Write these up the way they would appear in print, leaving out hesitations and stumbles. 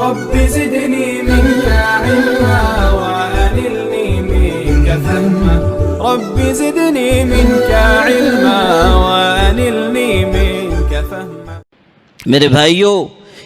رب زدني منك علما وأنلني منك فهما رب زدني منك علما وأنلني منك فهما۔ میرے بھائیوں،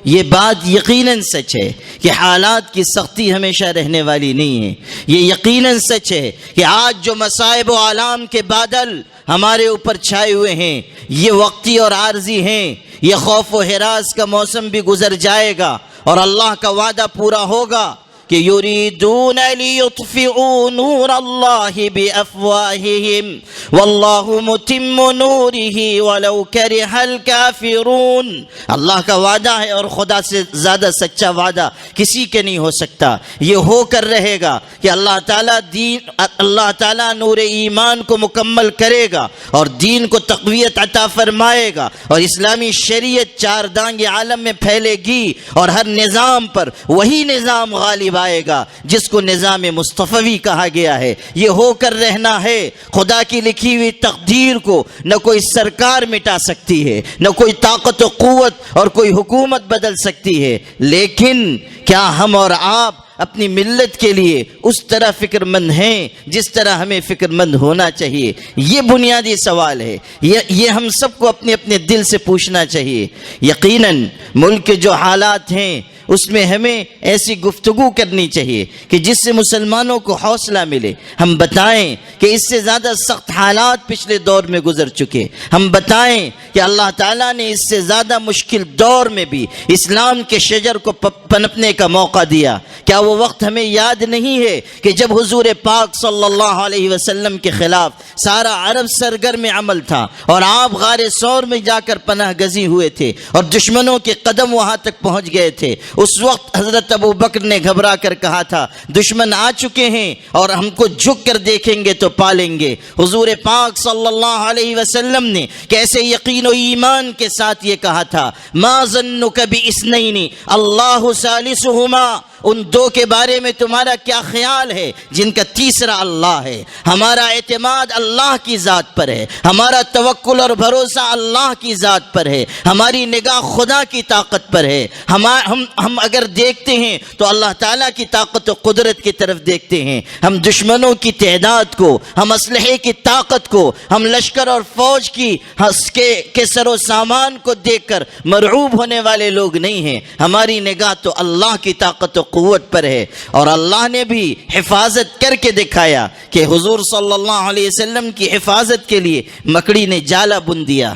یہ بات یقیناً سچ ہے کہ حالات کی سختی ہمیشہ رہنے والی نہیں ہے۔ یہ یقیناً سچ ہے کہ آج جو مصائب و آلام کے بادل ہمارے اوپر چھائے ہوئے ہیں یہ وقتی اور عارضی ہیں۔ یہ خوف و ہراس کا موسم بھی گزر جائے گا اور اللہ کا وعدہ پورا ہوگا کہ یریدون لیطفئوا نور اللہ بافواہہم واللہ متم نورہ ولو کرہ الکافرون۔ اللہ کا وعدہ ہے اور خدا سے زیادہ سچا وعدہ کسی کے نہیں ہو سکتا۔ یہ ہو کر رہے گا کہ اللہ تعالیٰ نور ایمان کو مکمل کرے گا اور دین کو تقویت عطا فرمائے گا اور اسلامی شریعت چار دانگ عالم میں پھیلے گی اور ہر نظام پر وہی نظام غالب آئے گا جس کو نظام مصطفی کہا گیا ہے۔ یہ ہو کر رہنا ہے۔ خدا کی لکھی ہوئی تقدیر کو نہ کوئی سرکار مٹا سکتی ہے، نہ کوئی طاقت و قوت اور کوئی حکومت بدل سکتی ہے، لیکن کیا ہم اور آپ اپنی ملت کے لیے اس طرح فکر مند ہیں جس طرح ہمیں فکر مند ہونا چاہیے؟ یہ بنیادی سوال ہے، یہ ہم سب کو اپنے اپنے دل سے پوچھنا چاہیے۔ یقیناً ملک کے جو حالات ہیں اس میں ہمیں ایسی گفتگو کرنی چاہیے کہ جس سے مسلمانوں کو حوصلہ ملے۔ ہم بتائیں کہ اس سے زیادہ سخت حالات پچھلے دور میں گزر چکے۔ ہم بتائیں کہ اللہ تعالیٰ نے اس سے زیادہ مشکل دور میں بھی اسلام کے شجر کو پنپنے کا موقع دیا۔ کیا وہ وقت ہمیں یاد نہیں ہے کہ جب حضور پاک صلی اللہ علیہ وسلم کے خلاف سارا عرب سرگرم عمل تھا اور آپ غار ثور میں جا کر پناہ گزی ہوئے تھے اور دشمنوں کے قدم وہاں تک پہنچ گئے تھے؟ اس وقت حضرت ابو بکر نے گھبرا کر کہا تھا دشمن آ چکے ہیں اور ہم کو جھک کر دیکھیں گے تو پالیں گے۔ حضور پاک صلی اللہ علیہ وسلم نے کیسے یقین و ایمان کے ساتھ یہ کہا تھا ما ظنک باثنین اللہ ثالثہما، ان دو کے بارے میں تمہارا کیا خیال ہے جن کا تیسرا اللہ ہے۔ ہمارا اعتماد اللہ کی ذات پر ہے، ہمارا توکل اور بھروسہ اللہ کی ذات پر ہے، ہماری نگاہ خدا کی طاقت پر ہے۔ ہم اگر دیکھتے ہیں تو اللہ تعالیٰ کی طاقت و قدرت کی طرف دیکھتے ہیں۔ ہم دشمنوں کی تعداد کو، ہم اسلحے کی طاقت کو، ہم لشکر اور فوج کے سر و سامان کو دیکھ کر مرعوب ہونے والے لوگ نہیں ہیں۔ ہماری نگاہ تو اللہ کی طاقت و قوت پر ہے، اور اللہ نے بھی حفاظت کر کے دکھایا کہ حضور صلی اللہ علیہ وسلم کی حفاظت کے لیے مکڑی نے جالا بن دیا،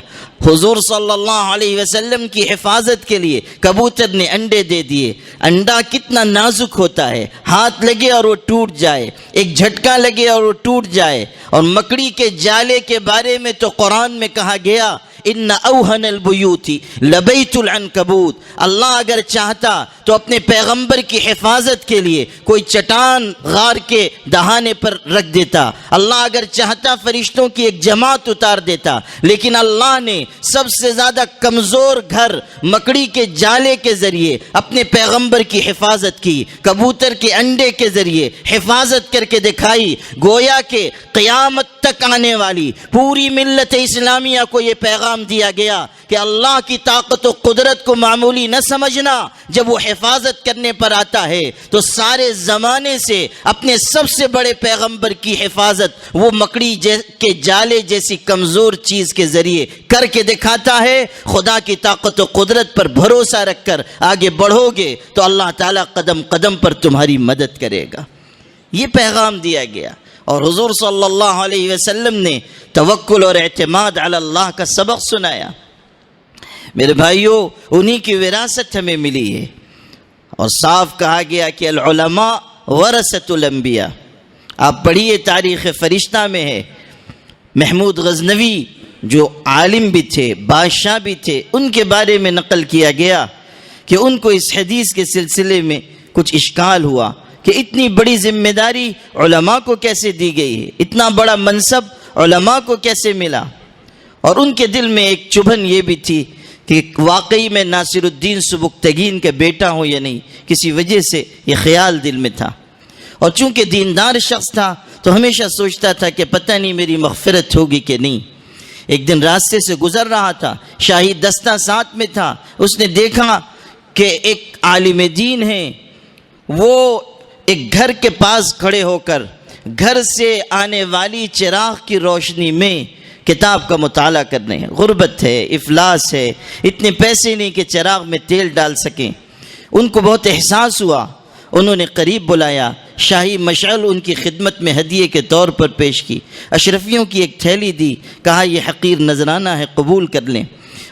حضور صلی اللہ علیہ وسلم کی حفاظت کے لیے کبوتر نے انڈے دے دیے۔ انڈا کتنا نازک ہوتا ہے، ہاتھ لگے اور وہ ٹوٹ جائے، ایک جھٹکا لگے اور وہ ٹوٹ جائے۔ اور مکڑی کے جالے کے بارے میں تو قرآن میں کہا گیا ان اوہن البیوت لبیت العنکبوت، اللہ اگر چاہتا تو اپنے پیغمبر کی حفاظت کے لیے کوئی چٹان غار کے دہانے پر رکھ دیتا، اللہ اگر چاہتا فرشتوں کی ایک جماعت اتار دیتا، لیکن اللہ نے سب سے زیادہ کمزور گھر مکڑی کے جالے کے ذریعے اپنے پیغمبر کی حفاظت کی، کبوتر کے انڈے کے ذریعے حفاظت کر کے دکھائی۔ گویا کہ قیامت تک آنے والی پوری ملت اسلامیہ کو یہ پیغام دیا گیا کہ اللہ کی طاقت و قدرت کو معمولی نہ سمجھنا، جب وہ حفاظت کرنے پر آتا ہے تو سارے زمانے سے اپنے سب سے بڑے پیغمبر کی حفاظت وہ مکڑی کے جالے جیسی کمزور چیز کے ذریعے کر کے دکھاتا ہے۔ خدا کی طاقت و قدرت پر بھروسہ رکھ کر آگے بڑھو گے تو اللہ تعالیٰ قدم قدم پر تمہاری مدد کرے گا۔ یہ پیغام دیا گیا، اور حضور صلی اللہ علیہ وسلم نے توکل اور اعتماد علی اللہ کا سبق سنایا۔ میرے بھائیوں، انہی کی وراثت ہمیں ملی ہے، اور صاف کہا گیا کہ العلماء ورثۃ الانبیاء۔ آپ پڑھیے تاریخ فرشتہ میں ہے، محمود غزنوی جو عالم بھی تھے، بادشاہ بھی تھے، ان کے بارے میں نقل کیا گیا کہ ان کو اس حدیث کے سلسلے میں کچھ اشکال ہوا کہ اتنی بڑی ذمہ داری علماء کو کیسے دی گئی ہے، اتنا بڑا منصب علماء کو کیسے ملا۔ اور ان کے دل میں ایک چبھن یہ بھی تھی کہ واقعی میں ناصر الدین سبکتگین کا بیٹا ہوں یا نہیں، کسی وجہ سے یہ خیال دل میں تھا۔ اور چونکہ دیندار شخص تھا تو ہمیشہ سوچتا تھا کہ پتہ نہیں میری مغفرت ہوگی کہ نہیں۔ ایک دن راستے سے گزر رہا تھا، شاہی دستہ ساتھ میں تھا، اس نے دیکھا کہ ایک عالم دین ہیں، وہ ایک گھر کے پاس کھڑے ہو کر گھر سے آنے والی چراغ کی روشنی میں کتاب کا مطالعہ کرنے ہیں۔ غربت ہے، افلاس ہے، اتنے پیسے نہیں کہ چراغ میں تیل ڈال سکیں۔ ان کو بہت احساس ہوا، انہوں نے قریب بلایا، شاہی مشعل ان کی خدمت میں ہدیے کے طور پر پیش کی، اشرفیوں کی ایک تھیلی دی، کہا یہ حقیر نذرانہ ہے، قبول کر لیں،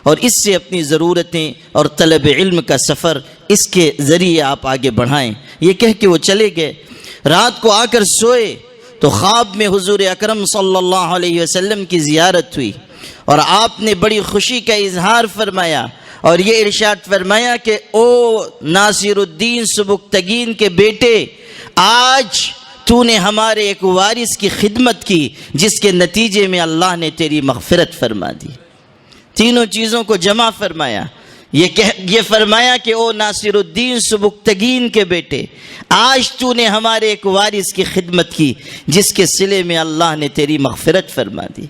اور اس سے اپنی ضرورتیں اور طلب علم کا سفر اس کے ذریعے آپ آگے بڑھائیں۔ یہ کہہ کے وہ چلے گئے۔ رات کو آ کر سوئے تو خواب میں حضور اکرم صلی اللہ علیہ وسلم کی زیارت ہوئی، اور آپ نے بڑی خوشی کا اظہار فرمایا اور یہ ارشاد فرمایا کہ او ناصر الدین سبکتگین کے بیٹے، آج تو نے ہمارے ایک وارث کی خدمت کی جس کے نتیجے میں اللہ نے تیری مغفرت فرما دی۔ تینوں چیزوں کو جمع فرمایا، یہ فرمایا کہ او ناصر الدین سبکتگین کے بیٹے، آج تو نے ہمارے ایک وارث کی خدمت کی جس کے صلے میں اللہ نے تیری مغفرت فرما دی۔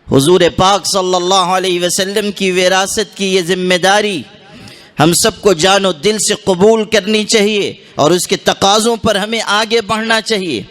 حضور پاک صلی اللہ علیہ وسلم کی وراثت کی یہ ذمہ داری ہم سب کو جان و دل سے قبول کرنی چاہیے، اور اس کے تقاضوں پر ہمیں آگے بڑھنا چاہیے۔